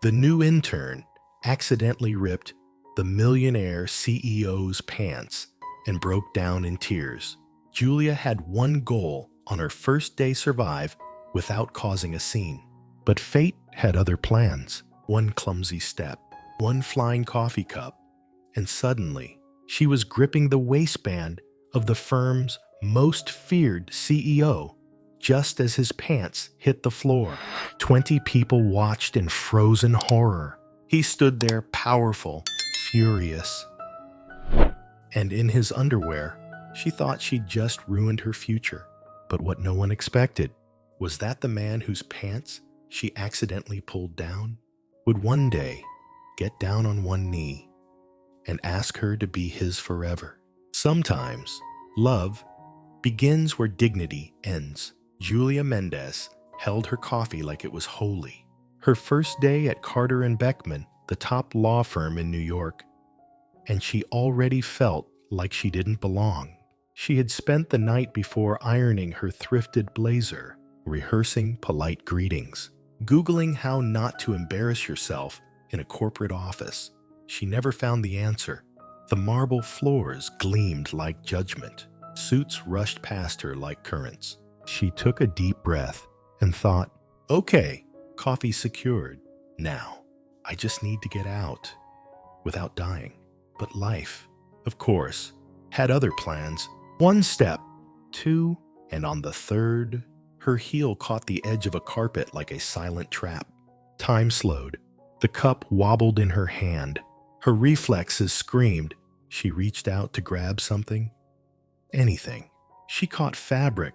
The new intern accidentally ripped the millionaire CEO's pants and broke down in tears. Julia had one goal on her first day: survive without causing a scene. But fate had other plans. One clumsy step, one flying coffee cup, and suddenly she was gripping the waistband of the firm's most feared CEO just as his pants hit the floor. 20 people watched in frozen horror. He stood there, powerful, furious, and in his underwear. She thought she'd just ruined her future. But what no one expected was that the man whose pants she accidentally pulled down would one day get down on one knee and ask her to be his forever. Sometimes love begins where dignity ends. Julia Mendez held her coffee like it was holy. Her first day at Carter and Beckman, the top law firm in New York, and she already felt like she didn't belong. She had spent the night before ironing her thrifted blazer, rehearsing polite greetings, Googling how not to embarrass yourself in a corporate office. She never found the answer. The marble floors gleamed like judgment. Suits rushed past her like currents. She took a deep breath and thought, okay, coffee secured. Now, I just need to get out without dying. But life, of course, had other plans. One step, two, and on the third, her heel caught the edge of a carpet like a silent trap. Time slowed. The cup wobbled in her hand. Her reflexes screamed. She reached out to grab something. Anything. She caught fabric.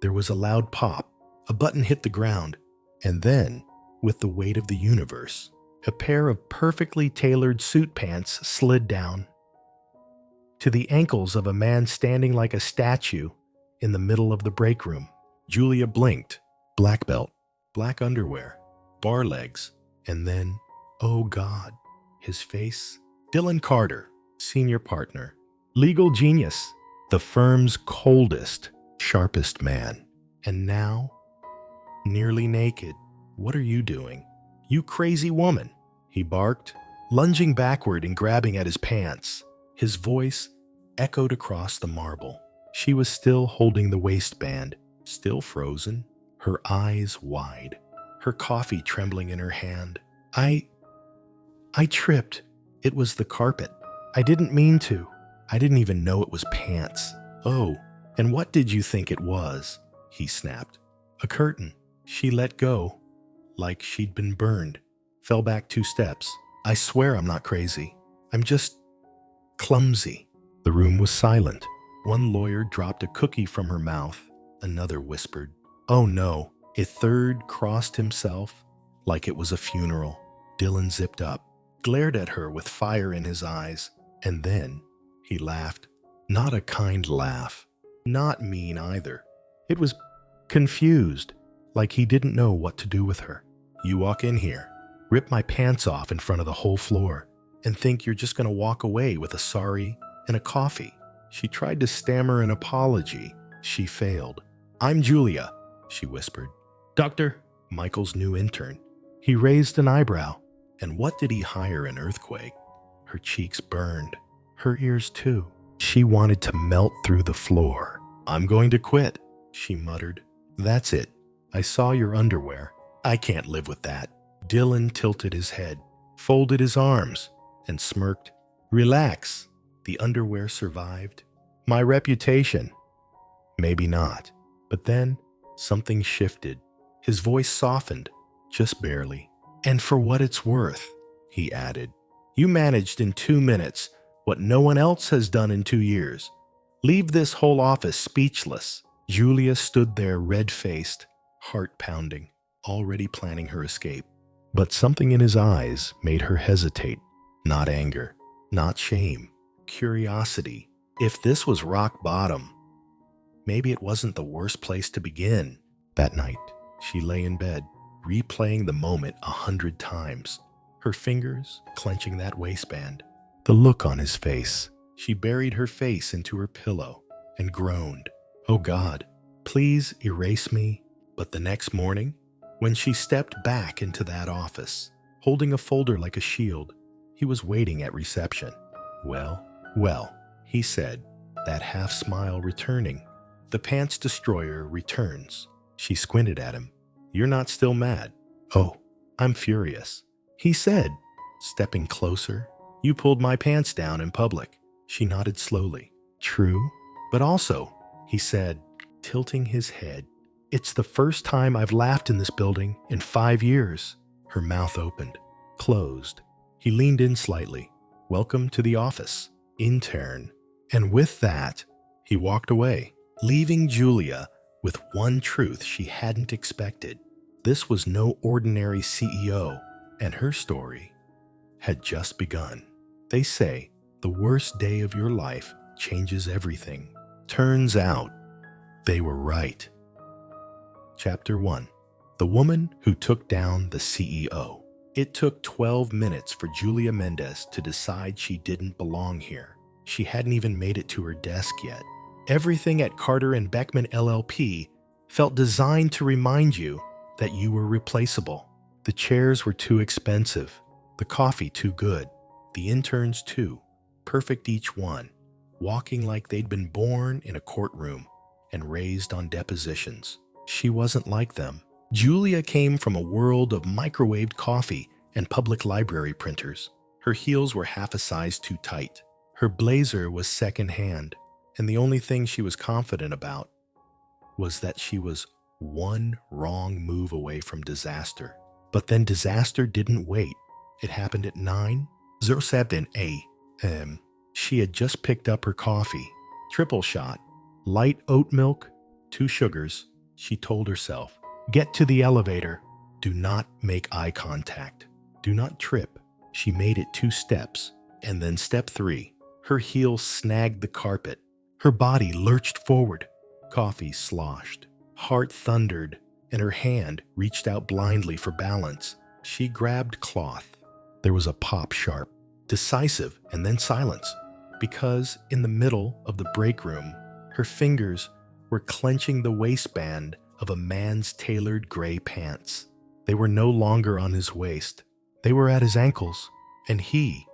There was a loud pop. A button hit the ground. And then, with the weight of the universe, a pair of perfectly tailored suit pants slid down to the ankles of a man standing like a statue in the middle of the break room. Julia blinked. Black belt, black underwear, bar legs, and then, oh God, his face. Dylan Carter, senior partner, legal genius, the firm's coldest, sharpest man. And now, nearly naked. What are you doing? You crazy woman, he barked, lunging backward and grabbing at his pants. His voice echoed across the marble. She was still holding the waistband, still frozen, her eyes wide, her coffee trembling in her hand. I tripped. It was the carpet. I didn't mean to. I didn't even know it was pants. Oh, and what did you think it was? He snapped. A curtain. She let go, like she'd been burned, fell back 2 steps. I swear I'm not crazy. I'm just clumsy. The room was silent. One lawyer dropped a cookie from her mouth. Another whispered, oh no. A third crossed himself like it was a funeral. Dylan zipped up, glared at her with fire in his eyes, and then he laughed. Not a kind laugh. Not mean either. It was confused, like he didn't know what to do with her. You walk in here, rip my pants off in front of the whole floor, and think you're just going to walk away with a sorry and a coffee. She tried to stammer an apology. She failed. I'm Julia, she whispered. Doctor, Michael's new intern. He raised an eyebrow. And what did he hire an earthquake? Her cheeks burned. Her ears too. She wanted to melt through the floor. I'm going to quit, she muttered. That's it. I saw your underwear. I can't live with that. Dylan tilted his head, folded his arms, and smirked. Relax. The underwear survived. My reputation. Maybe not. But then something shifted. His voice softened, just barely. And for what it's worth, he added, you managed in 2 minutes what no one else has done in 2 years. Leave this whole office speechless. Julia stood there red-faced, heart pounding, already planning her escape. But something in his eyes made her hesitate. Not anger, not shame, curiosity. If this was rock bottom, maybe it wasn't the worst place to begin. That night, she lay in bed, replaying the moment 100 times, her fingers clenching that waistband, the look on his face. She buried her face into her pillow and groaned, oh God, please erase me. But the next morning, when she stepped back into that office, holding a folder like a shield. He was waiting at reception. Well, well, he said, that half smile returning. The pants destroyer returns. She squinted at him. You're not still mad? Oh, I'm furious. He said, stepping closer. You pulled my pants down in public. She nodded slowly. True, but also, he said, tilting his head. It's the first time I've laughed in this building in 5 years. Her mouth opened, closed. He leaned in slightly. Welcome to the office, intern. And with that, he walked away, leaving Julia with one truth she hadn't expected. This was no ordinary CEO, and her story had just begun. They say the worst day of your life changes everything. Turns out they were right. Chapter 1. The Woman Who Took Down the CEO. It took 12 minutes for Julia Mendez to decide she didn't belong here. She hadn't even made it to her desk yet. Everything at Carter & Beckman LLP felt designed to remind you that you were replaceable. The chairs were too expensive, the coffee too good, the interns too, perfect each one, walking like they'd been born in a courtroom and raised on depositions. She wasn't like them. Julia came from a world of microwaved coffee and public library printers. Her heels were half a size too tight. Her blazer was secondhand, and the only thing she was confident about was that she was one wrong move away from disaster. But then disaster didn't wait. It happened at 9:07 a.m. She had just picked up her coffee. Triple shot, light oat milk, 2 sugars. She told herself, get to the elevator. Do not make eye contact. Do not trip. She made it 2 steps, and then step 3. Her heel snagged the carpet. Her body lurched forward. Coffee sloshed. Heart thundered, and her hand reached out blindly for balance. She grabbed cloth. There was a pop sharp, decisive, and then silence, because in the middle of the break room, her fingers were clenching the waistband of a man's tailored gray pants. They were no longer on his waist. They were at his ankles, and he,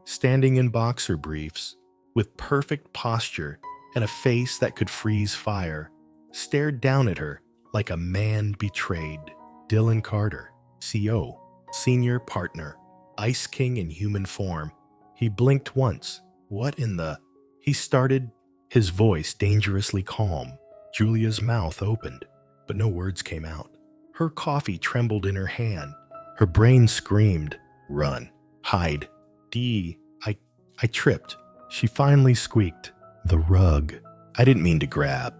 standing in boxer briefs, with perfect posture and a face that could freeze fire, stared down at her like a man betrayed. Dylan Carter, CO, senior partner, Ice King in human form. He blinked once. What in the... He started, his voice dangerously calm. Julia's mouth opened, but no words came out. Her coffee trembled in her hand. Her brain screamed, run, hide. I tripped. She finally squeaked, the rug. I didn't mean to grab.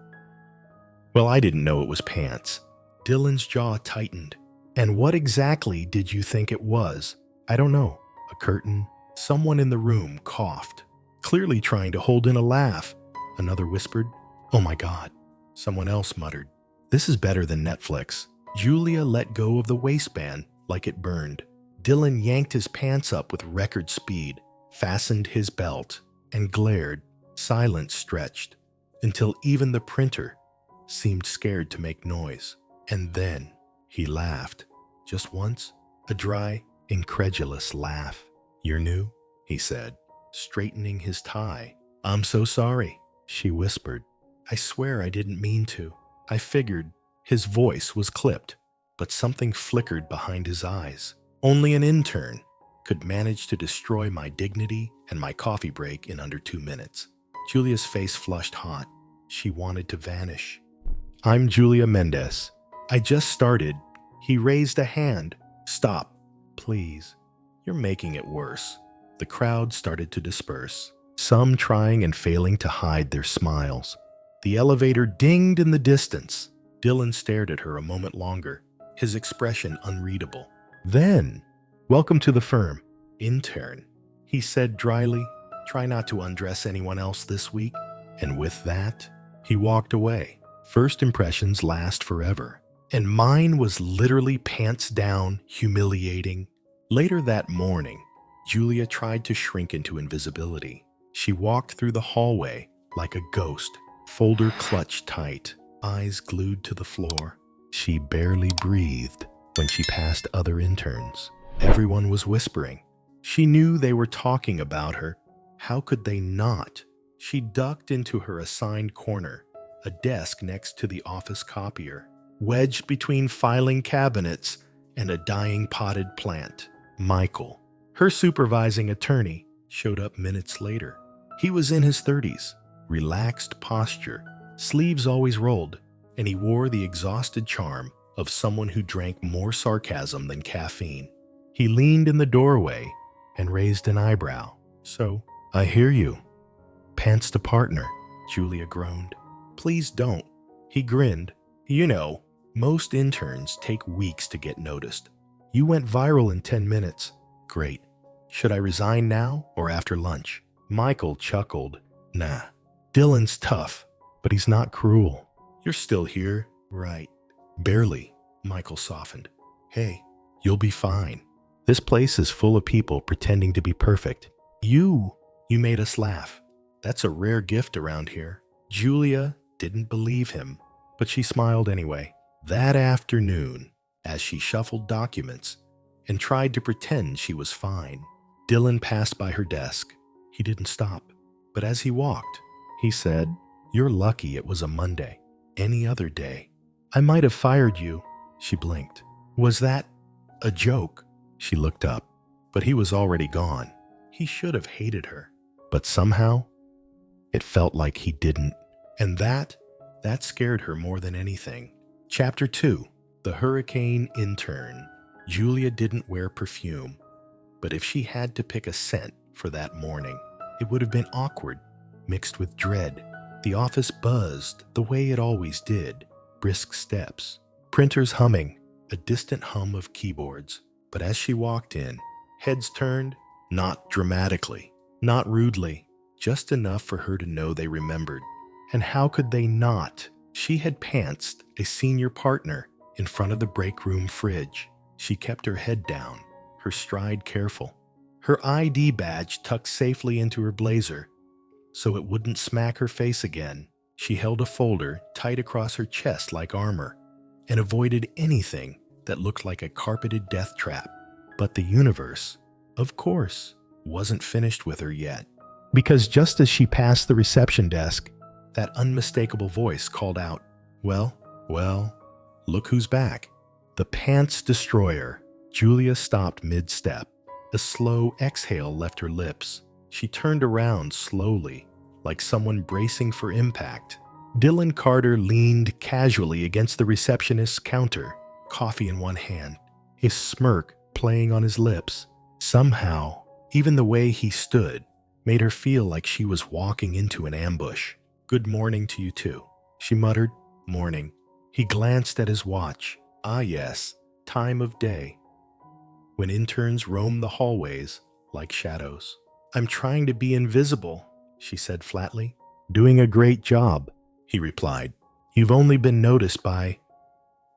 Well, I didn't know it was pants. Dylan's jaw tightened. And what exactly did you think it was? I don't know. A curtain? Someone in the room coughed, clearly trying to hold in a laugh. Another whispered, oh my God. Someone else muttered, this is better than Netflix. Julia let go of the waistband like it burned. Dylan yanked his pants up with record speed, fastened his belt, and glared, silence stretched, until even the printer seemed scared to make noise. And then he laughed, just once, a dry, incredulous laugh. You're new, he said, straightening his tie. I'm so sorry, she whispered. I swear I didn't mean to. I figured. His voice was clipped, but something flickered behind his eyes. Only an intern could manage to destroy my dignity and my coffee break in under 2 minutes. Julia's face flushed hot. She wanted to vanish. I'm Julia Mendez. I just started. He raised a hand. Stop, please. You're making it worse. The crowd started to disperse, some trying and failing to hide their smiles. The elevator dinged in the distance. Dylan stared at her a moment longer, his expression unreadable. Then, welcome to the firm, intern, he said dryly. Try not to undress anyone else this week. And with that, he walked away. First impressions last forever, and mine was literally pants down, humiliating. Later that morning, Julia tried to shrink into invisibility. She walked through the hallway like a ghost, folder clutched tight, eyes glued to the floor. She barely breathed when she passed other interns, Everyone was whispering. She knew they were talking about her. How could they not? She ducked into her assigned corner, a desk next to the office copier, wedged between filing cabinets and a dying potted plant. Michael, her supervising attorney, showed up minutes later. He was in his 30s, relaxed posture, sleeves always rolled, and he wore the exhausted charm of someone who drank more sarcasm than caffeine. He leaned in the doorway and raised an eyebrow. "So, I hear you. Pants to partner," Julia groaned. "Please don't." He grinned. "You know, most interns take weeks to get noticed. You went viral in 10 minutes. Great. Should I resign now or after lunch?" Michael chuckled. "Nah. Dylan's tough, but he's not cruel. You're still here, right?" "Barely," Michael softened. "Hey, you'll be fine. This place is full of people pretending to be perfect. You made us laugh. That's a rare gift around here." Julia didn't believe him, but she smiled anyway. That afternoon, as she shuffled documents and tried to pretend she was fine, Dylan passed by her desk. He didn't stop, but as he walked, he said, "You're lucky it was a Monday. Any other day, I might have fired you." She blinked. "Was that a joke?" She looked up, but he was already gone. He should have hated her, but somehow it felt like he didn't. And that scared her more than anything. Chapter 2, The Hurricane Intern. Julia didn't wear perfume, but if she had to pick a scent for that morning, it would have been awkward, mixed with dread. The office buzzed the way it always did, brisk steps, printers humming, a distant hum of keyboards. But as she walked in, heads turned, not dramatically, not rudely, just enough for her to know they remembered. And how could they not? She had pantsed a senior partner in front of the break room fridge. She kept her head down, her stride careful, her ID badge tucked safely into her blazer so it wouldn't smack her face again. She held a folder tight across her chest like armor and avoided anything that looked like a carpeted death trap. But the universe, of course, wasn't finished with her yet. Because just as she passed the reception desk, that unmistakable voice called out, Well, look who's back." The pants destroyer. Julia stopped mid-step. A slow exhale left her lips. She turned around slowly, like someone bracing for impact. Dylan Carter leaned casually against the receptionist's counter, coffee in one hand, a smirk playing on his lips. Somehow, even the way he stood made her feel like she was walking into an ambush. "Good morning to you too," she muttered. "Morning." He glanced at his watch. Ah yes, time of day, when interns roam the hallways like shadows. "I'm trying to be invisible," she said flatly. "Doing a great job," he replied. "You've only been noticed by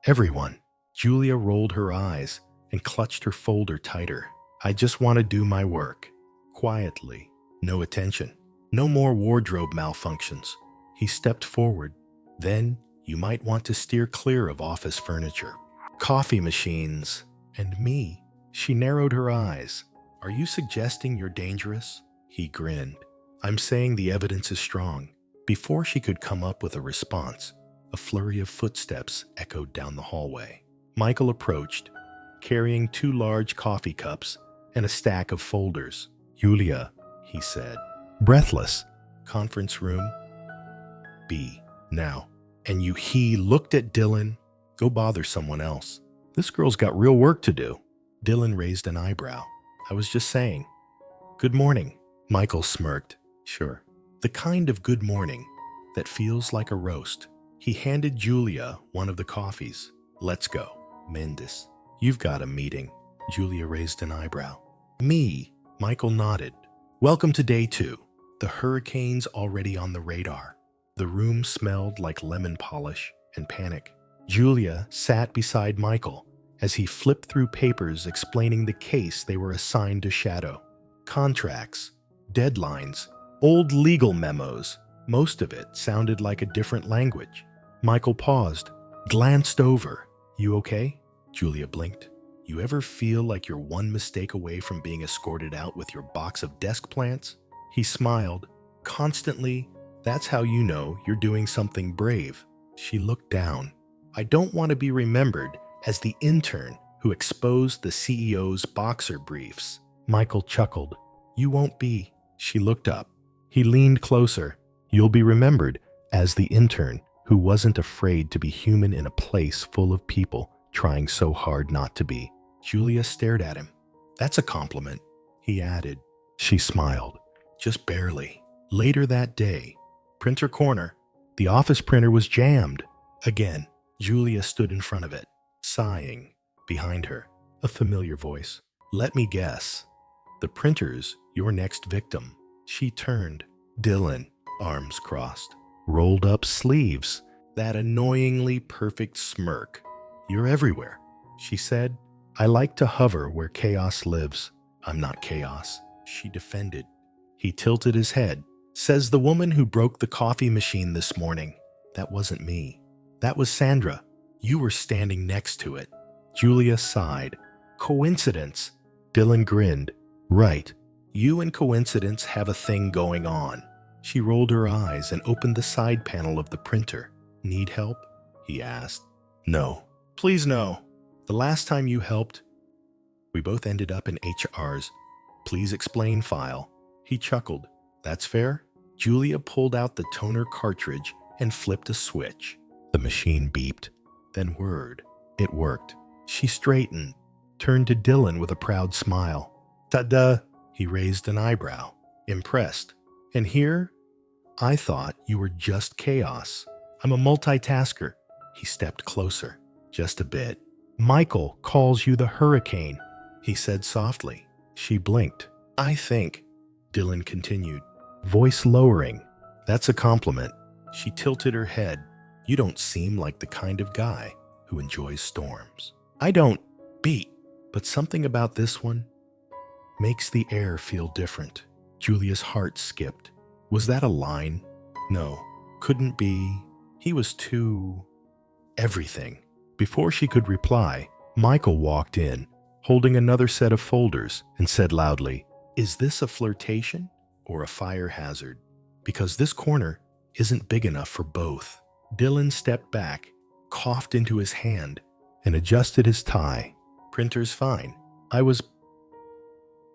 everyone." Julia rolled her eyes and clutched her folder tighter. "I just want to do my work. Quietly. No attention. No more wardrobe malfunctions." He stepped forward. "Then you might want to steer clear of office furniture, coffee machines, and me." She narrowed her eyes. "Are you suggesting you're dangerous?" He grinned. "I'm saying the evidence is strong." Before she could come up with a response, a flurry of footsteps echoed down the hallway. Michael approached, carrying 2 large coffee cups and a stack of folders. "Julia," he said, breathless. "Conference room B. Now." And he looked at Dylan. "Go bother someone else. This girl's got real work to do." Dylan raised an eyebrow. "I was just saying." "Good morning." Michael smirked. "Sure. The kind of good morning that feels like a roast." He handed Julia one of the coffees. "Let's go." "Mendes, you've got a meeting." Julia raised an eyebrow. "Me?" Michael nodded. "Welcome to day 2. The hurricane's already on the radar." The room smelled like lemon polish and panic. Julia sat beside Michael as he flipped through papers explaining the case they were assigned to shadow. Contracts, deadlines, old legal memos. Most of it sounded like a different language. Michael paused, glanced over. "You okay?" Julia blinked. You ever feel like you're one mistake away from being escorted out with your box of desk plants? He smiled. Constantly, that's how you know you're doing something brave. She looked down. I don't want to be remembered as the intern who exposed the CEO's boxer briefs. Michael chuckled. You won't be. She looked up. He leaned closer. You'll be remembered as the intern who wasn't afraid to be human in a place full of people trying so hard not to be. Julia stared at him. That's a compliment, he added. She smiled. Just barely. Later that day, printer corner. The office printer was jammed. Again, Julia stood in front of it, sighing. Behind her, a familiar voice. Let me guess. The printer's your next victim. She turned. Dylan, arms crossed, rolled up sleeves, that annoyingly perfect smirk. You're everywhere, she said. I like to hover where chaos lives. I'm not chaos, she defended. He tilted his head. Says the woman who broke the coffee machine this morning. That wasn't me. That was Sandra. You were standing next to it. Julia sighed. Coincidence. Dylan grinned. Right. You and coincidence have a thing going on. She rolled her eyes and opened the side panel of the printer. Need help? He asked. No. Please no. The last time you helped, we both ended up in HR's please explain file. He chuckled. That's fair? Julia pulled out the toner cartridge and flipped a switch. The machine beeped, then whirred. It worked. She straightened, turned to Dylan with a proud smile. Ta-da! He raised an eyebrow, impressed. And here, I thought you were just chaos. I'm a multitasker. He stepped closer, just a bit. Michael calls you the hurricane, he said softly. She blinked. I think, Dylan continued, voice lowering. That's a compliment. She tilted her head. You don't seem like the kind of guy who enjoys storms. I don't beat, but something about this one makes the air feel different. Julia's heart skipped. Was that a line? No, couldn't be. He was too everything. Before she could reply, Michael walked in, holding another set of folders, and said loudly, Is this a flirtation or a fire hazard? Because this corner isn't big enough for both. Dylan stepped back, coughed into his hand, and adjusted his tie. Printer's fine. I was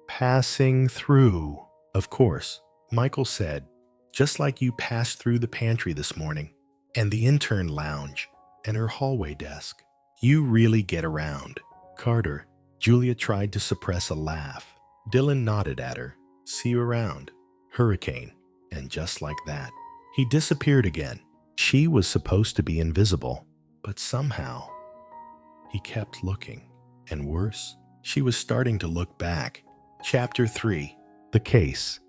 passing through. Of course, Michael said, just like you passed through the pantry this morning, and the intern lounge, and her hallway desk. You really get around. Carter, Julia tried to suppress a laugh. Dylan nodded at her. See you around. Hurricane. And just like that, he disappeared again. She was supposed to be invisible, but somehow he kept looking. And worse, she was starting to look back. Chapter 3. The case.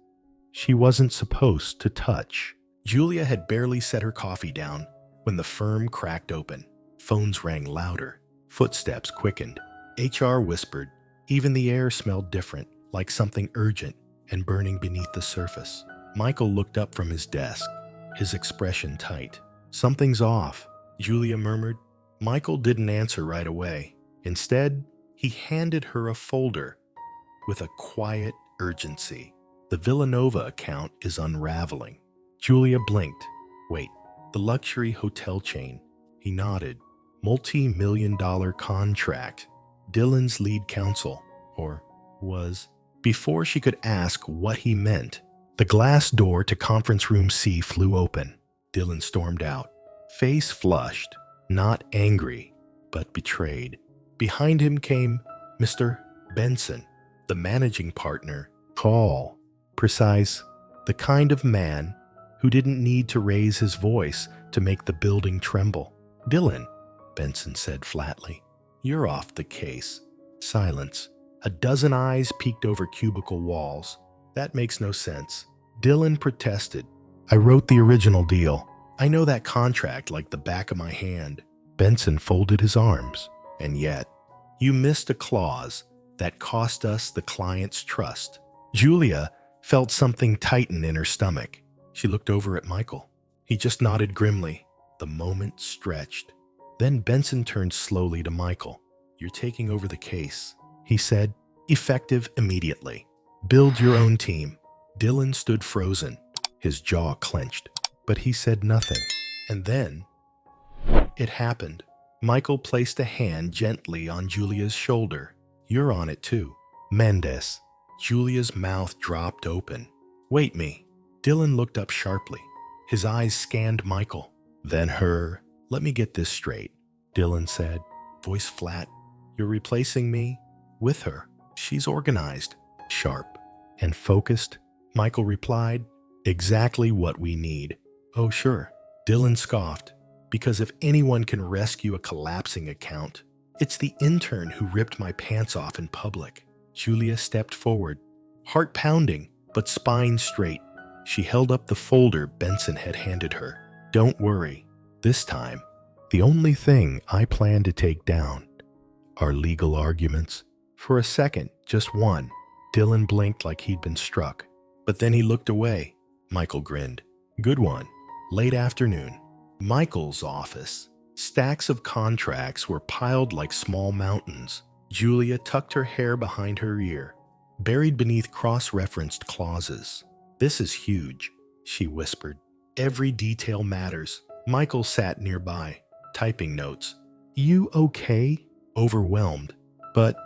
She wasn't supposed to touch. Julia had barely set her coffee down when the firm cracked open. Phones rang louder. Footsteps quickened. HR whispered. Even the air smelled different, like something urgent and burning beneath the surface. Michael looked up from his desk, his expression tight. Something's off, Julia murmured. Michael didn't answer right away. Instead, he handed her a folder with a quiet urgency. The Villanova account is unraveling. Julia blinked. Wait, the luxury hotel chain. He nodded. Multi-million-dollar contract. Dylan's lead counsel, or was. Before she could ask what he meant, the glass door to conference room C flew open. Dylan stormed out, face flushed, not angry, but betrayed. Behind him came Mr. Benson, the managing partner, tall, precise, the kind of man who didn't need to raise his voice to make the building tremble. Dylan, Benson said flatly, you're off the case. Silence. A dozen eyes peeked over cubicle walls. That makes no sense. Dylan protested. I wrote the original deal. I know that contract like the back of my hand. Benson folded his arms. And yet, you missed a clause that cost us the client's trust. Julia felt something tighten in her stomach. She looked over at Michael. He just nodded grimly. The moment stretched. Then Benson turned slowly to Michael. You're taking over the case, he said, effective immediately. Build your own team. Dylan stood frozen, his jaw clenched, but he said nothing. And then it happened. Michael placed a hand gently on Julia's shoulder. You're on it too. Mendes. Julia's mouth dropped open. Wait me. Dylan looked up sharply. His eyes scanned Michael, then her. Let me get this straight, Dylan said, voice flat. You're replacing me with her. She's organized, sharp, and focused. Michael replied, exactly what we need. Oh, sure. Dylan scoffed, because if anyone can rescue a collapsing account, it's the intern who ripped my pants off in public. Julia stepped forward, heart pounding, but spine straight. She held up the folder Benson had handed her. Don't worry. This time, the only thing I plan to take down are legal arguments. For a second, just one, Dylan blinked like he'd been struck. But then he looked away. Michael grinned. Good one. Late afternoon. Michael's office. Stacks of contracts were piled like small mountains. Julia tucked her hair behind her ear, buried beneath cross-referenced clauses. This is huge, she whispered. Every detail matters. Michael sat nearby, typing notes. You okay? Overwhelmed, but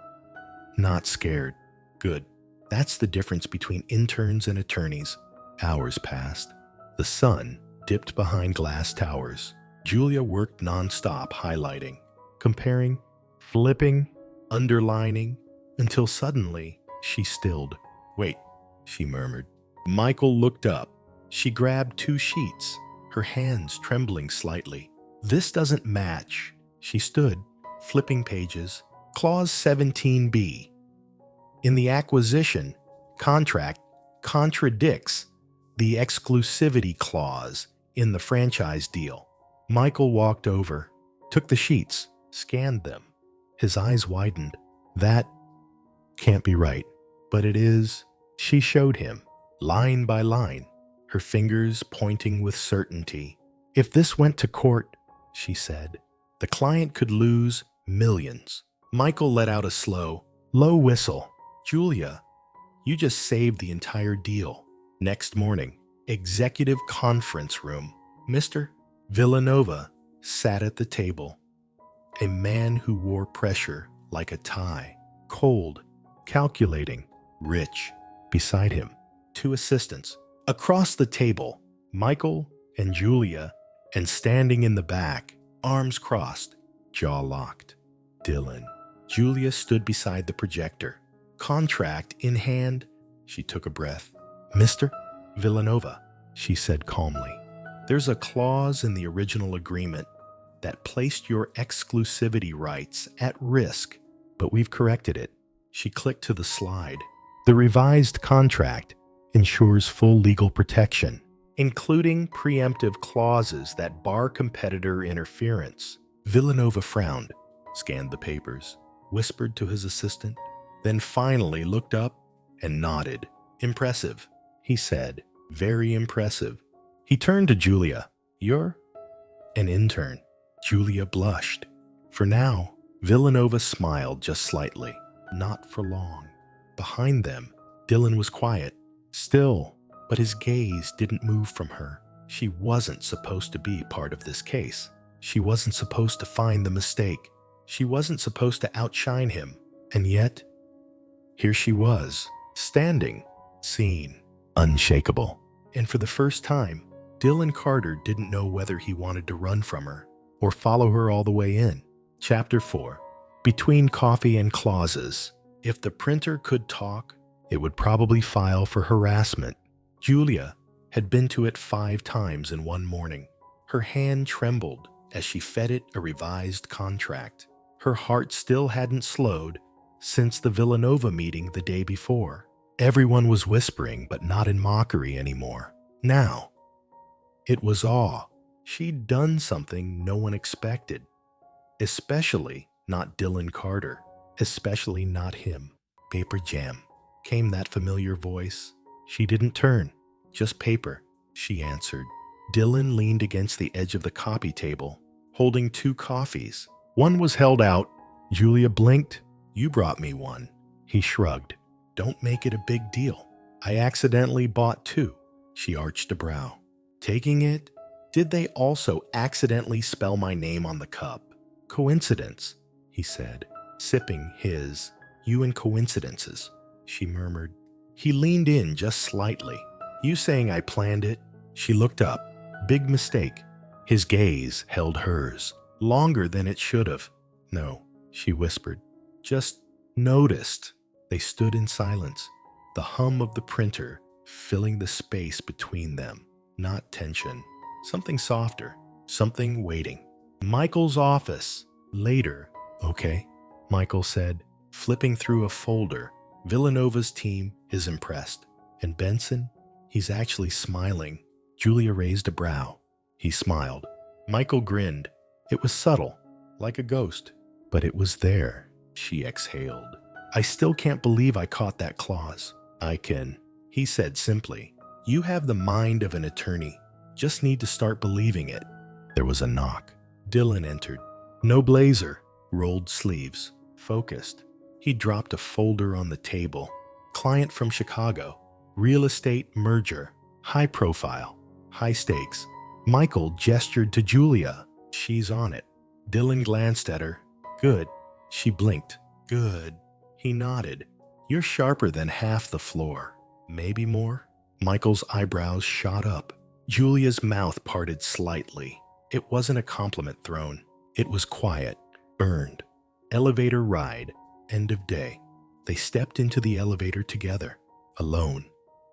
not scared. Good. That's the difference between interns and attorneys. Hours passed. The sun dipped behind glass towers. Julia worked nonstop, highlighting, comparing, flipping, underlining, until suddenly she stilled. Wait, she murmured. Michael looked up. She grabbed 2 sheets, her hands trembling slightly. This doesn't match. She stood, flipping pages. Clause 17B. In the acquisition, contract contradicts the exclusivity clause in the franchise deal. Michael walked over, took the sheets, scanned them. His eyes widened. That can't be right, but it is. She showed him, line by line, her fingers pointing with certainty. If this went to court, she said, the client could lose millions. Michael let out a slow, low whistle. Julia, you just saved the entire deal. Next morning, executive conference room. Mr. Villanova sat at the table. A man who wore pressure like a tie. Cold, calculating, rich. Beside him, 2 assistants. Across the table, Michael and Julia, and standing in the back, arms crossed, jaw locked. Dylan. Julia stood beside the projector. Contract in hand. She took a breath. Mr. Villanova, she said calmly. There's a clause in the original agreement that placed your exclusivity rights at risk, but we've corrected it. She clicked to the slide. The revised contract ensures full legal protection, including preemptive clauses that bar competitor interference. Villanova frowned, scanned the papers, whispered to his assistant, then finally looked up and nodded. Impressive, he said. Very impressive. He turned to Julia. You're an intern. Julia blushed. For now, Villanova smiled just slightly. Not for long. Behind them, Dylan was quiet, still, but his gaze didn't move from her. She wasn't supposed to be part of this case. She wasn't supposed to find the mistake. She wasn't supposed to outshine him. And yet, here she was, standing, seen, unshakable. And for the first time, Dylan Carter didn't know whether he wanted to run from her or follow her all the way in. Chapter 4. Between coffee and clauses. If the printer could talk, it would probably file for harassment. Julia had been to it 5 times in one morning. Her hand trembled as she fed it a revised contract. Her heart still hadn't slowed since the Villanova meeting the day before. Everyone was whispering, but not in mockery anymore. Now, it was awe. She'd done something no one expected. Especially not Dylan Carter. Especially not him. Paper jam. Came that familiar voice. She didn't turn. Just paper, she answered. Dylan leaned against the edge of the copy table, holding 2 coffees. One was held out. Julia blinked. You brought me one. He shrugged. Don't make it a big deal. I accidentally bought two. She arched a brow. Taking it? Did they also accidentally spell my name on the cup? Coincidence, he said, sipping his. You and coincidences, she murmured. He leaned in just slightly. You saying I planned it? She looked up. Big mistake. His gaze held hers, longer than it should have. No, she whispered. Just noticed. They stood in silence, the hum of the printer filling the space between them. Not tension. Something softer. Something waiting. Michael's office. Later. Okay, Michael said, flipping through a folder. Villanova's team is impressed. And Benson? He's actually smiling. Julia raised a brow. He smiled. Michael grinned. It was subtle, like a ghost. But it was there. She exhaled. I still can't believe I caught that clause. I can, he said simply. You have the mind of an attorney. Just need to start believing it. There was a knock. Dylan entered. No blazer, rolled sleeves, focused. He dropped a folder on the table. Client from Chicago. Real estate merger. High profile. High stakes. Michael gestured to Julia. She's on it. Dylan glanced at her. Good. She blinked. Good. He nodded. You're sharper than half the floor. Maybe more? Michael's eyebrows shot up. Julia's mouth parted slightly. It wasn't a compliment thrown. It was quiet. Burned. Elevator ride. End of day. They stepped into the elevator together. Alone.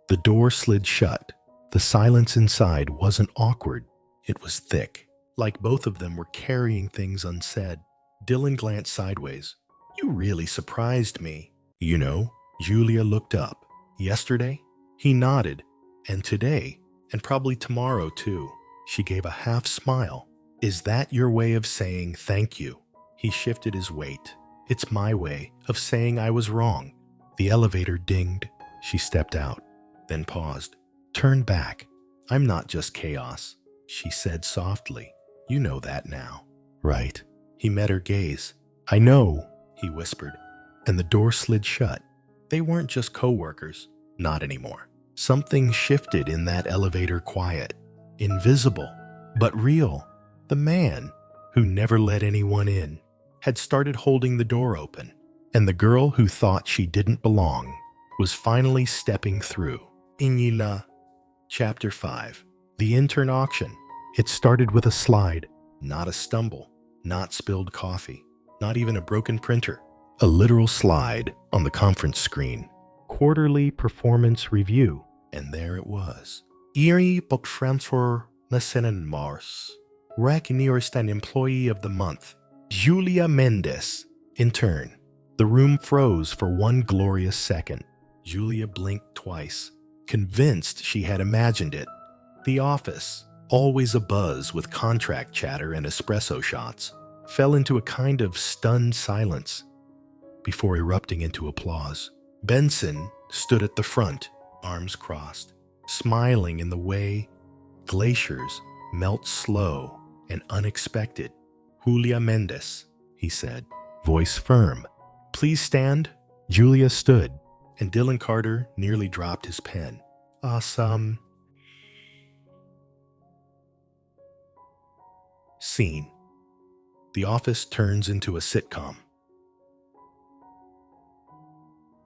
The door slid shut. The silence inside wasn't awkward. It was thick. Like both of them were carrying things unsaid. Dylan glanced sideways. You really surprised me. You know, Julia looked up. Yesterday? He nodded. And today? And probably tomorrow, too. She gave a half smile. Is that your way of saying thank you? He shifted his weight. It's my way of saying I was wrong. The elevator dinged. She stepped out, then paused. Turned back. I'm not just chaos, she said softly. You know that now, right? He met her gaze. I know, he whispered, and the door slid shut. They weren't just co-workers. Not anymore. Something shifted in that elevator quiet. Invisible, but real. The man, who never let anyone in, had started holding the door open, and the girl who thought she didn't belong was finally stepping through. Inyila. Chapter 5. The Intern Auction. It started with a slide, not a stumble, not spilled coffee, not even a broken printer. A literal slide on the conference screen. Quarterly performance review. And there it was. Erie Bokframfor Lessenin Mars. Recognised Employee of the Month. Julia Mendes. Intern. The room froze for one glorious second. Julia blinked twice, convinced she had imagined it. The office, always abuzz with contract chatter and espresso shots, fell into a kind of stunned silence before erupting into applause. Benson stood at the front, arms crossed, smiling in the way glaciers melt slow and unexpected. Julia Mendes, he said, voice firm. Please stand. Julia stood, and Dylan Carter nearly dropped his pen. Awesome. Scene. The office turns into a sitcom.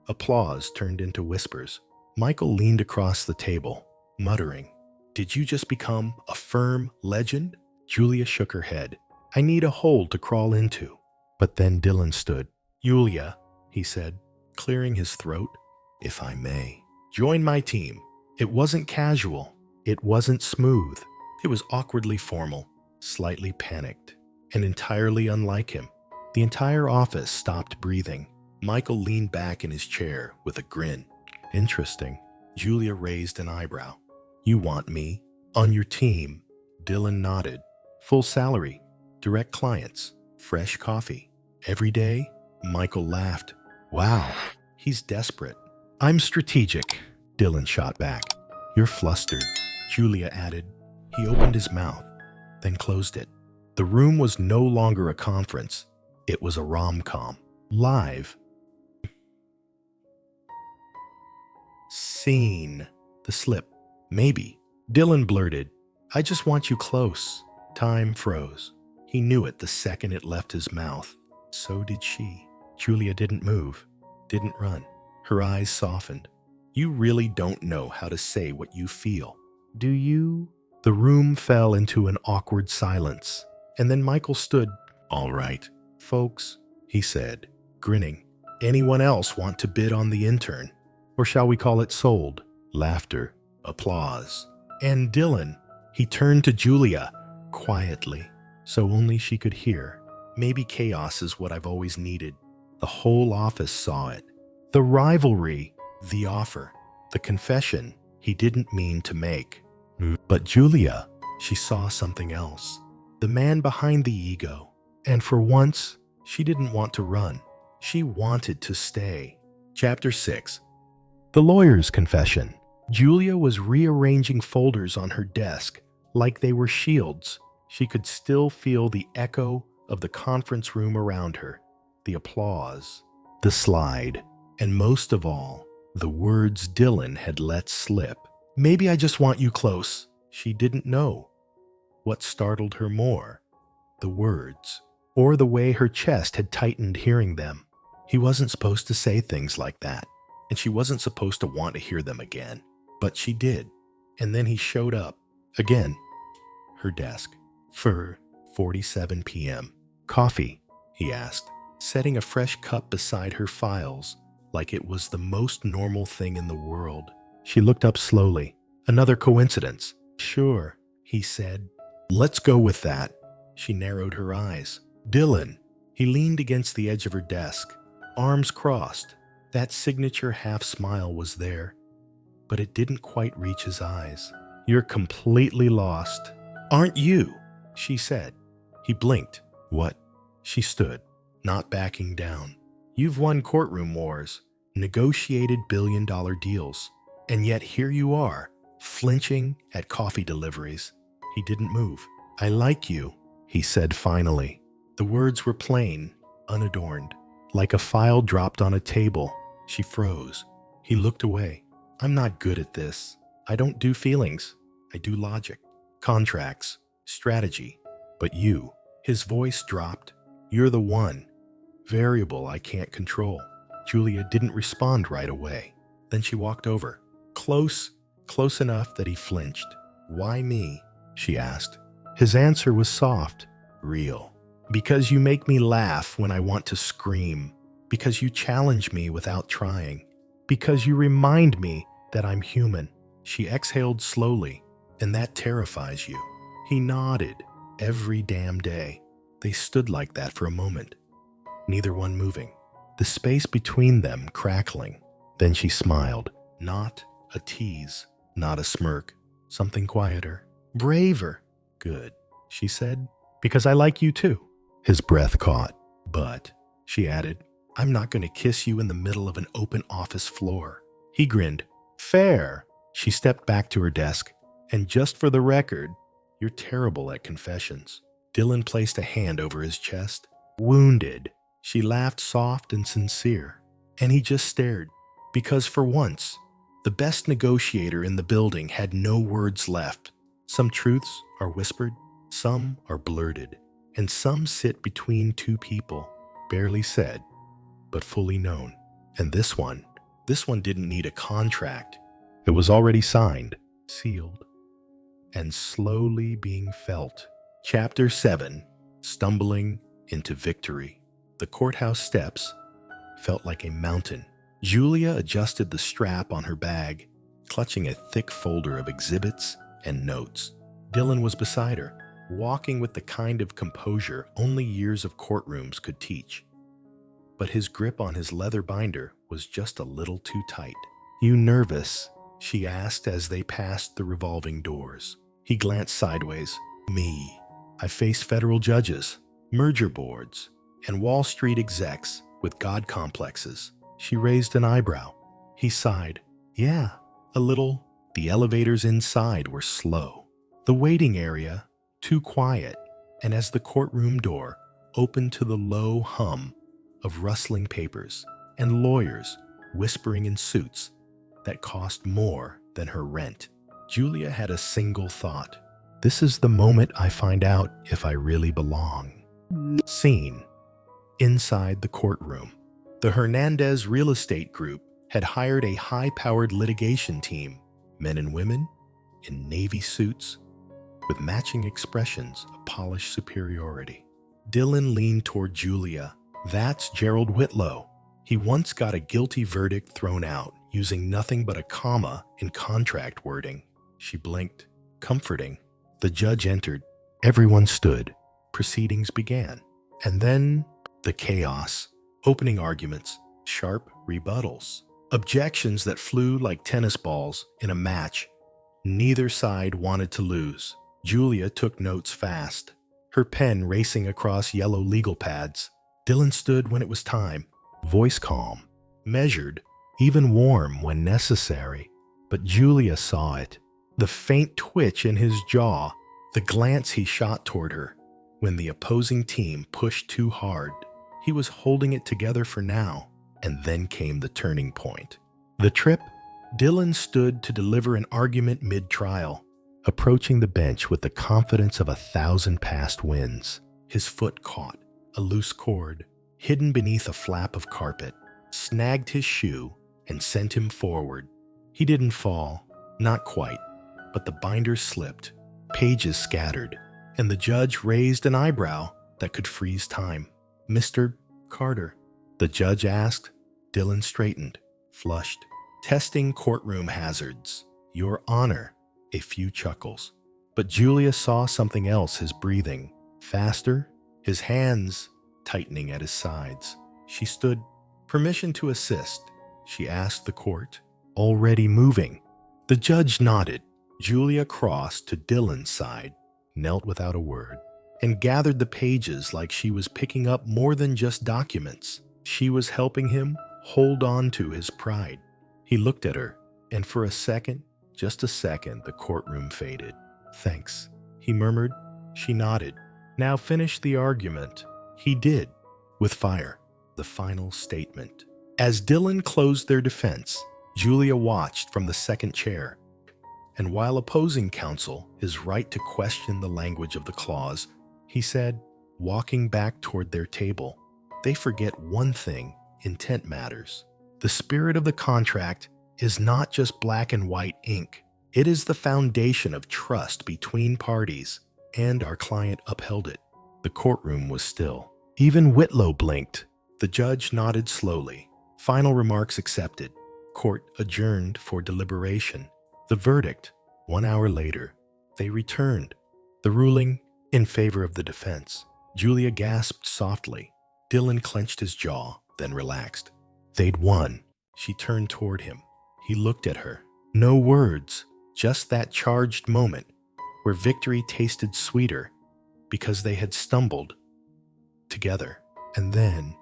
Applause turned into whispers. Michael leaned across the table, muttering, Did you just become a firm legend? Julia shook her head. I need a hole to crawl into. But then Dylan stood. Julia, he said, clearing his throat, if I may, join my team. It wasn't casual. It wasn't smooth. It was awkwardly formal, slightly panicked, and entirely unlike him. The entire office stopped breathing. Michael leaned back in his chair with a grin. Interesting. Julia raised an eyebrow. You want me? On your team? Dylan nodded. Full salary. Direct clients. Fresh coffee. Every day? Michael laughed. Wow, he's desperate. I'm strategic. Dylan shot back. You're flustered. Julia added. He opened his mouth, then closed it. The room was no longer a conference. It was a rom-com. Live. Scene. The slip. Maybe. Dylan blurted, "I just want you close." Time froze. He knew it the second it left his mouth. So did she. Julia didn't move, didn't run. Her eyes softened. "You really don't know how to say what you feel, do you?" The room fell into an awkward silence, and then Michael stood. "All right, folks," he said, grinning. "Anyone else want to bid on the intern? Or shall we call it sold?" Laughter, applause. "And Dylan," he turned to Julia, quietly, so only she could hear. "Maybe chaos is what I've always needed." The whole office saw it. The rivalry, the offer, the confession he didn't mean to make. But Julia, she saw something else. The man behind the ego. And for once, she didn't want to run. She wanted to stay. Chapter 6. The lawyer's confession. Julia was rearranging folders on her desk like they were shields. She could still feel the echo of the conference room around her, the applause, the slide, and most of all, the words Dylan had let slip. "Maybe I just want you close." She didn't know. What startled her more? The words, or the way her chest had tightened hearing them. He wasn't supposed to say things like that, and she wasn't supposed to want to hear them again. But she did. And then he showed up. Again. Her desk. For 4:47 p.m. "Coffee?" he asked, setting a fresh cup beside her files like it was the most normal thing in the world. She looked up slowly. "Another coincidence." "Sure," he said. "Let's go with that." She narrowed her eyes. "Dylan." He leaned against the edge of her desk, arms crossed. That signature half smile was there, but it didn't quite reach his eyes. "You're completely lost, aren't you?" she said. He blinked. "What?" She stood, not backing down. "You've won courtroom wars, negotiated billion-dollar deals, and yet here you are, flinching at coffee deliveries." He didn't move. "I like you," he said finally. The words were plain, unadorned, like a file dropped on a table. She froze. He looked away. "I'm not good at this. I don't do feelings. I do logic, contracts, strategy. But you," his voice dropped, "you're the one variable I can't control." Julia didn't respond right away. Then she walked over, close enough that he flinched. "Why me?" she asked. His answer was soft, real. "Because you make me laugh when I want to scream. Because you challenge me without trying. Because you remind me that I'm human." She exhaled slowly. "And that terrifies you." He nodded. "Every damn day." They stood like that for a moment, neither one moving, the space between them crackling. Then she smiled. Not a tease, not a smirk, something quieter. "Braver." "Good," she said, "because I like you too." His breath caught. "But," she added, "I'm not going to kiss you in the middle of an open office floor." He grinned. "Fair." She stepped back to her desk. "And just for the record, you're terrible at confessions." Dylan placed a hand over his chest. Wounded. She laughed soft and sincere. And he just stared. Because for once, the best negotiator in the building had no words left. Some truths are whispered, some are blurted, and some sit between two people, barely said, but fully known. And this one didn't need a contract. It was already signed, sealed, and slowly being felt. Chapter 7. Stumbling into Victory. The courthouse steps felt like a mountain. Julia adjusted the strap on her bag, clutching a thick folder of exhibits and notes. Dylan was beside her, walking with the kind of composure only years of courtrooms could teach. But his grip on his leather binder was just a little too tight. "You nervous?" she asked as they passed the revolving doors. He glanced sideways. "Me. I face federal judges, merger boards, and Wall Street execs with God complexes." She raised an eyebrow. He sighed. "Yeah, a little." The elevators inside were slow. The waiting area, too quiet, and as the courtroom door opened to the low hum of rustling papers and lawyers whispering in suits that cost more than her rent. Julia had a single thought. This is the moment I find out if I really belong. Scene. Inside the courtroom. The Hernandez Real Estate Group had hired a high-powered litigation team, men and women in navy suits with matching expressions of polished superiority. Dylan leaned toward Julia. That's Gerald Whitlow. He once got a guilty verdict thrown out using nothing but a comma in contract wording. She blinked, comforting. The judge entered. Everyone stood. Proceedings began. And then the chaos. Opening arguments, sharp rebuttals, objections that flew like tennis balls in a match. Neither side wanted to lose. Julia took notes fast, her pen racing across yellow legal pads. Dylan stood when it was time, voice calm, measured, even warm when necessary. But Julia saw it, the faint twitch in his jaw, the glance he shot toward her when the opposing team pushed too hard. He was holding it together for now, and then came the turning point. The trip. Dylan stood to deliver an argument mid-trial, approaching the bench with the confidence of 1,000 past wins. His foot caught a loose cord, hidden beneath a flap of carpet, snagged his shoe, and sent him forward. He didn't fall, not quite, but the binder slipped, pages scattered, and the judge raised an eyebrow that could freeze time. "Mr. Carter?" the judge asked. Dylan straightened, flushed. "Testing courtroom hazards. Your Honor." A few chuckles. But Julia saw something else, his breathing. Faster, his hands tightening at his sides. She stood. "Permission to assist?" she asked the court, already moving. The judge nodded. Julia crossed to Dylan's side, knelt without a word, and gathered the pages like she was picking up more than just documents. She was helping him hold on to his pride. He looked at her, and for a second, just a second, the courtroom faded. "Thanks," he murmured. She nodded. "Now finish the argument." He did, with fire, the final statement. As Dylan closed their defense, Julia watched from the second chair. And while opposing counsel is right to question the language of the clause, he said, walking back toward their table, "They forget one thing: intent matters. The spirit of the contract is not just black and white ink. It is the foundation of trust between parties, and our client upheld it." The courtroom was still. Even Whitlow blinked. The judge nodded slowly. Final remarks accepted. Court adjourned for deliberation. The verdict, 1 hour later. They returned. The ruling in favor of the defense. Julia gasped softly. Dylan clenched his jaw, then relaxed. They'd won. She turned toward him. He looked at her. No words, just that charged moment where victory tasted sweeter because they had stumbled together. And then,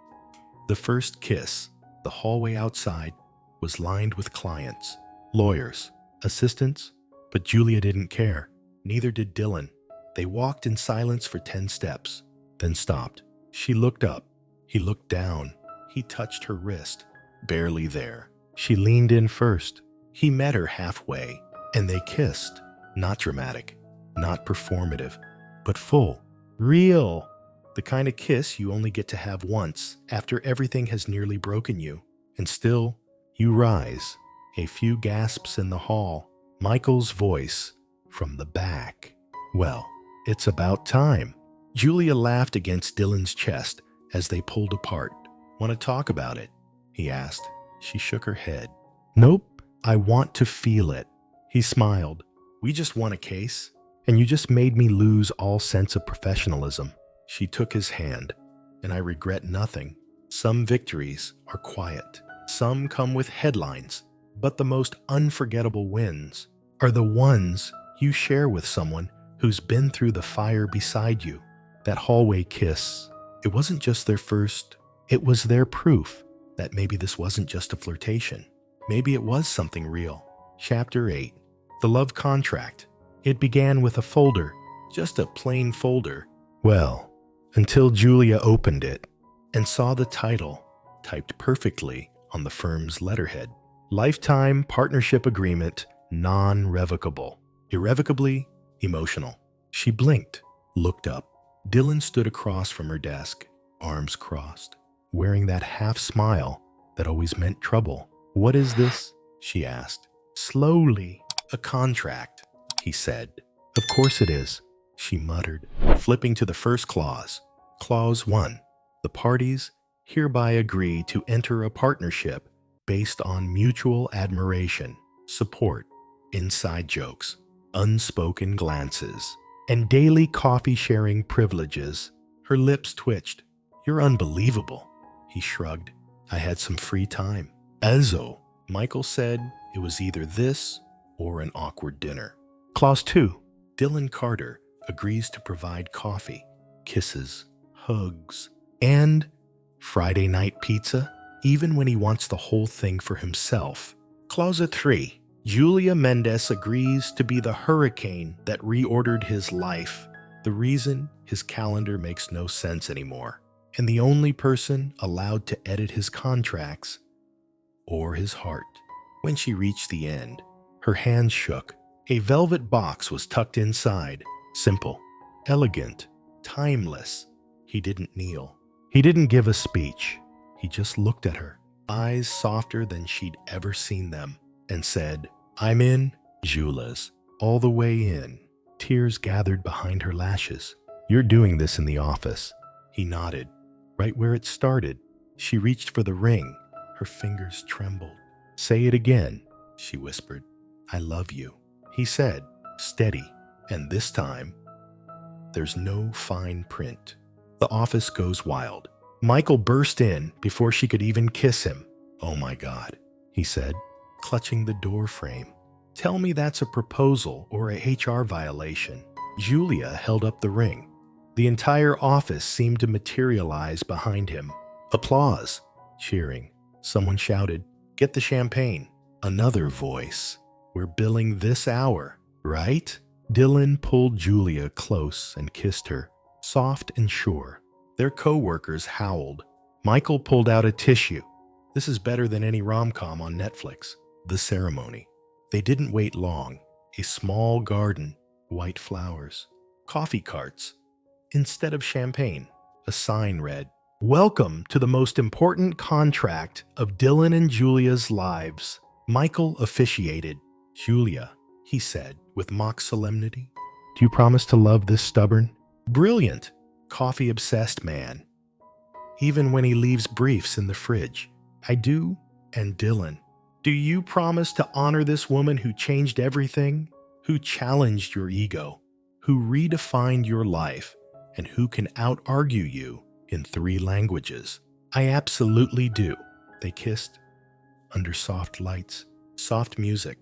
the first kiss. The hallway outside was lined with clients, lawyers, assistants, but Julia didn't care. Neither did Dylan. They walked in silence for 10 steps, then stopped. She looked up. He looked down. He touched her wrist, barely there. She leaned in first. He met her halfway, and they kissed. Not dramatic, not performative, but full, real. The kind of kiss you only get to have once after everything has nearly broken you. And still, you rise. A few gasps in the hall. Michael's voice from the back. Well, it's about time. Julia laughed against Dylan's chest as they pulled apart. Want to talk about it? He asked. She shook her head. Nope, I want to feel it. He smiled. We just won a case, and you just made me lose all sense of professionalism. She took his hand, and I regret nothing. Some victories are quiet. Some come with headlines, but the most unforgettable wins are the ones you share with someone who's been through the fire beside you. That hallway kiss, it wasn't just their first, it was their proof that maybe this wasn't just a flirtation. Maybe it was something real. Chapter 8. The Love Contract. It began with a folder, just a plain folder. Well, until Julia opened it and saw the title typed perfectly on the firm's letterhead. Lifetime Partnership Agreement, non-revocable. Irrevocably emotional. She blinked, looked up. Dylan stood across from her desk, arms crossed, wearing that half smile that always meant trouble. "What is this?" she asked. Slowly. "A contract," he said. "Of course it is," she muttered, flipping to the first clause. Clause 1. The parties hereby agree to enter a partnership based on mutual admiration, support, inside jokes, unspoken glances, and daily coffee-sharing privileges. Her lips twitched. "You're unbelievable," he shrugged. "I had some free time." "Also," Michael said, "it was either this or an awkward dinner." Clause 2. Dylan Carter agrees to provide coffee, kisses, hugs, and Friday night pizza, even when he wants the whole thing for himself. Clause 3. Julia Mendes agrees to be the hurricane that reordered his life, the reason his calendar makes no sense anymore, and the only person allowed to edit his contracts or his heart. When she reached the end, her hands shook. A velvet box was tucked inside. Simple, elegant, timeless. He didn't kneel. He didn't give a speech. He just looked at her, eyes softer than she'd ever seen them, and said, "I'm in." Julia's all the way in. Tears gathered behind her lashes. "You're doing this in the office." He nodded. "Right where it started." She reached for the ring. Her fingers trembled. "Say it again," she whispered. "I love you." He said, steady, and this time, there's no fine print. The office goes wild. Michael burst in before she could even kiss him. "Oh my God," he said, clutching the door frame. "Tell me that's a proposal or a HR violation." Julia held up the ring. The entire office seemed to materialize behind him. Applause. Cheering. Someone shouted, "Get the champagne." Another voice. "We're billing this hour, right?" Dylan pulled Julia close and kissed her, soft and sure. Their co-workers howled. Michael pulled out a tissue. "This is better than any rom-com on Netflix." The ceremony. They didn't wait long. A small garden, white flowers, coffee carts. Instead of champagne, a sign read, "Welcome to the most important contract of Dylan and Julia's lives." Michael officiated. "Julia," he said with mock solemnity, "do you promise to love this stubborn, brilliant, coffee-obsessed man, even when he leaves briefs in the fridge?" "I do." "And Dylan, do you promise to honor this woman who changed everything, who challenged your ego, who redefined your life, and who can out-argue you in 3 languages?" "I absolutely do." They kissed under soft lights, soft music,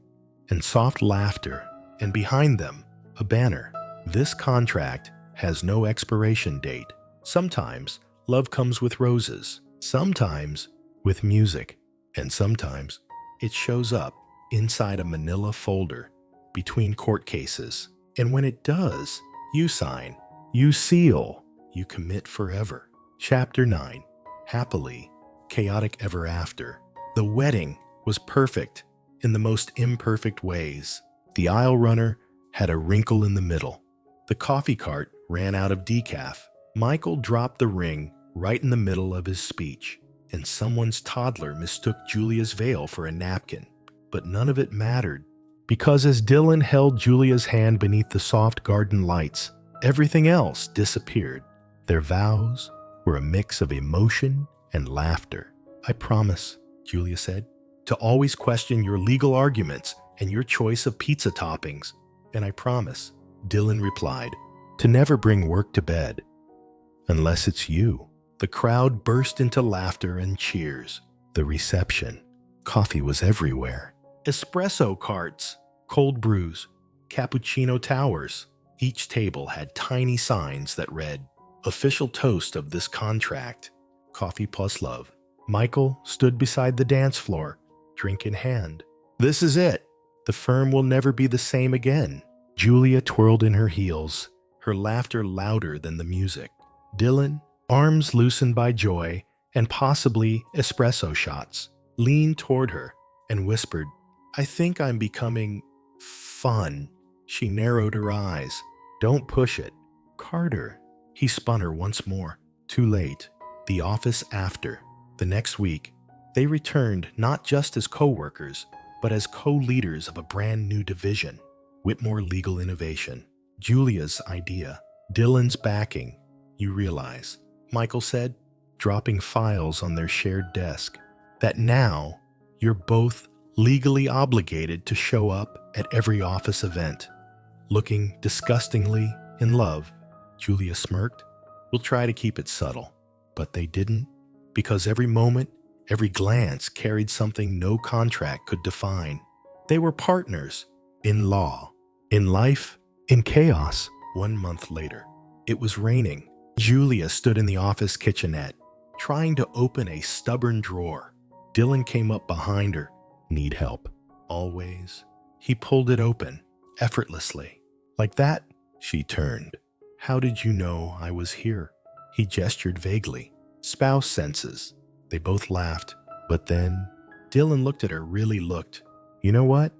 and soft laughter, and behind them, a banner. "This contract has no expiration date. Sometimes love comes with roses, sometimes with music, and sometimes it shows up inside a manila folder between court cases. And when it does, you sign, you seal, you commit forever." Chapter 9. Happily, chaotic ever after. The wedding was perfect in the most imperfect ways. The aisle runner had a wrinkle in the middle. The coffee cart ran out of decaf. Michael dropped the ring right in the middle of his speech, and someone's toddler mistook Julia's veil for a napkin. But none of it mattered, because as Dylan held Julia's hand beneath the soft garden lights, everything else disappeared. Their vows were a mix of emotion and laughter. "I promise," Julia said, "to always question your legal arguments and your choice of pizza toppings." "And I promise," Dylan replied, "to never bring work to bed. Unless it's you." The crowd burst into laughter and cheers. The reception. Coffee was everywhere. Espresso carts, cold brews, cappuccino towers. Each table had tiny signs that read, "Official toast of this contract, coffee plus love." Michael stood beside the dance floor, drink in hand. "This is it. The firm will never be the same again." Julia twirled in her heels, her laughter louder than the music. Dylan, arms loosened by joy and possibly espresso shots, leaned toward her and whispered, "I think I'm becoming fun." She narrowed her eyes. "Don't push it." "Carter." He spun her once more. Too late. The office after. The next week, they returned not just as co-workers, but as co-leaders of a brand new division. Whitmore Legal Innovation. Julia's idea. Dylan's backing. "You realize," Michael said, dropping files on their shared desk, "that now you're both legally obligated to show up at every office event." Looking disgustingly in love, Julia smirked. "We'll try to keep it subtle." But they didn't, because every moment, every glance carried something no contract could define. They were partners in law, in life, in chaos. 1 month later, it was raining. Julia stood in the office kitchenette, trying to open a stubborn drawer. Dylan came up behind her. "Need help?" "Always." He pulled it open, effortlessly. "Like that?" She turned. "How did you know I was here?" He gestured vaguely. "Spouse senses." They both laughed. But then, Dylan looked at her, really looked. "You know what?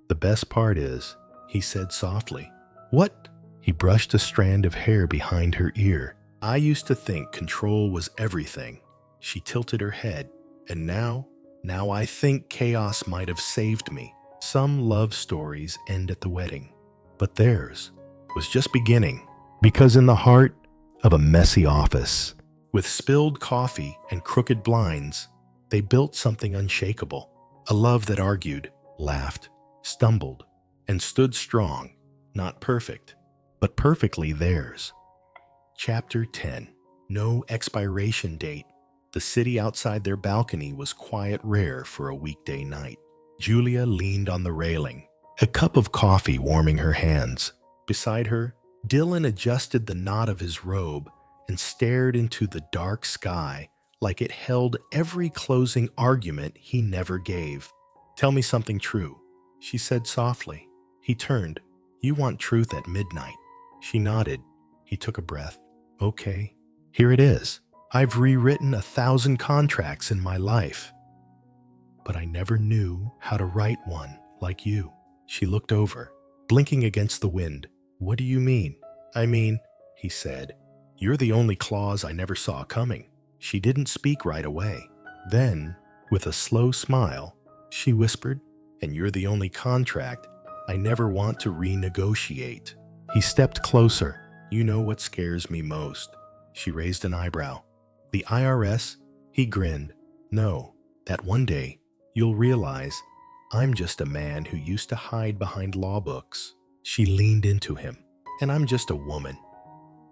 The best part is," he said softly. "What?" He brushed a strand of hair behind her ear. "I used to think control was everything." She tilted her head. "And now I think chaos might have saved me." Some love stories end at the wedding, but theirs was just beginning. Because in the heart of a messy office, with spilled coffee and crooked blinds, they built something unshakable. A love that argued, laughed, stumbled, and stood strong. Not perfect, but perfectly theirs. Chapter 10. No expiration date. The city outside their balcony was quiet rare for a weekday night. Julia leaned on the railing, a cup of coffee warming her hands. Beside her, Dylan adjusted the knot of his robe and stared into the dark sky like it held every closing argument he never gave. "Tell me something true," she said softly. He turned. "You want truth at midnight." She nodded. He took a breath. "Okay, here it is. I've rewritten 1,000 contracts in my life, but I never knew how to write one like you." She looked over, blinking against the wind. "What do you mean?" "I mean," he said, "you're the only clause I never saw coming." She didn't speak right away. Then, with a slow smile, she whispered, "And you're the only contract I never want to renegotiate." He stepped closer. "You know what scares me most?" She raised an eyebrow. "The IRS?" He grinned. "No, that one day you'll realize I'm just a man who used to hide behind law books." She leaned into him. "And I'm just a woman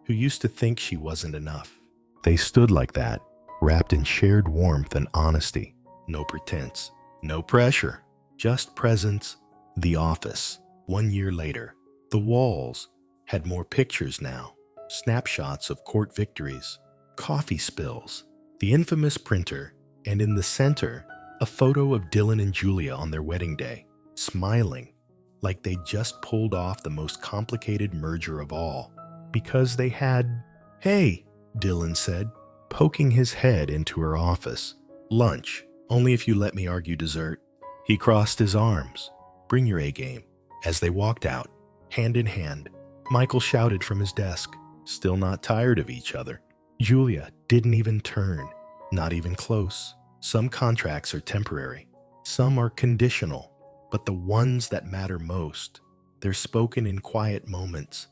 who used to think she wasn't enough." They stood like that, wrapped in shared warmth and honesty. No pretense, no pressure, just presence. The office. 1 year later. The walls had more pictures now. Snapshots of court victories, coffee spills, the infamous printer, and in the center, a photo of Dylan and Julia on their wedding day, smiling, like they'd just pulled off the most complicated merger of all. Because they had... "Hey," Dylan said, poking his head into her office. "Lunch, only if you let me argue dessert." He crossed his arms. "Bring your A-game." As they walked out, hand in hand, Michael shouted from his desk, "Still not tired of each other?" Julia didn't even turn, not even close. Some contracts are temporary. Some are conditional. But the ones that matter most, they're spoken in quiet moments,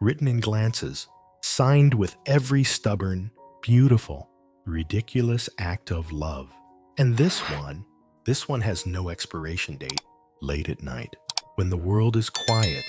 written in glances, signed with every stubborn, beautiful, ridiculous act of love. And this one has no expiration date. Late at night, when the world is quiet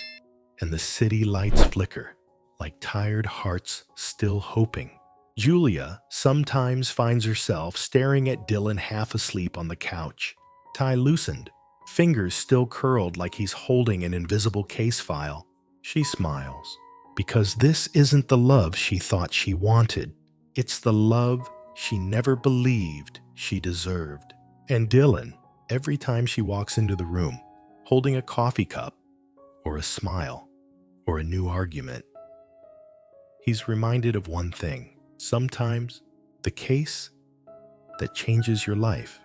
and the city lights flicker, like tired hearts still hoping, Julia sometimes finds herself staring at Dylan half asleep on the couch, tie loosened, fingers still curled like he's holding an invisible case file. She smiles, because this isn't the love she thought she wanted. It's the love she never believed she deserved. And Dylan, every time she walks into the room, holding a coffee cup, or a smile, or a new argument, he's reminded of one thing. Sometimes the case that changes your life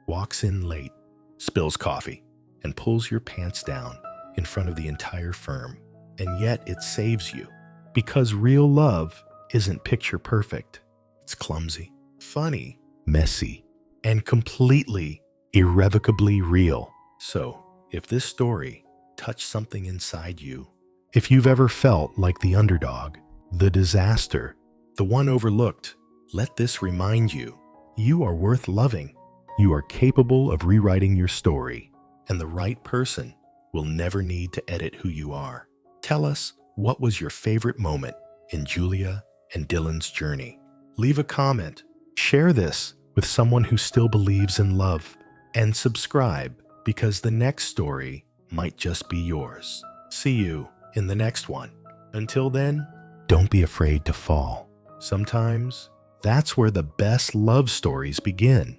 walks in late, spills coffee, and pulls your pants down in front of the entire firm. And yet it saves you, because real love isn't picture perfect. It's clumsy, funny, messy, and completely, irrevocably real. So, if this story touched something inside you, if you've ever felt like the underdog, the disaster, the one overlooked, let this remind you, you are worth loving. You are capable of rewriting your story, and the right person will never need to edit who you are. Tell us, what was your favorite moment in Julia and Dylan's journey? Leave a comment, share this with someone who still believes in love, and subscribe, because the next story might just be yours. See you in the next one. Until then, don't be afraid to fall. Sometimes that's where the best love stories begin.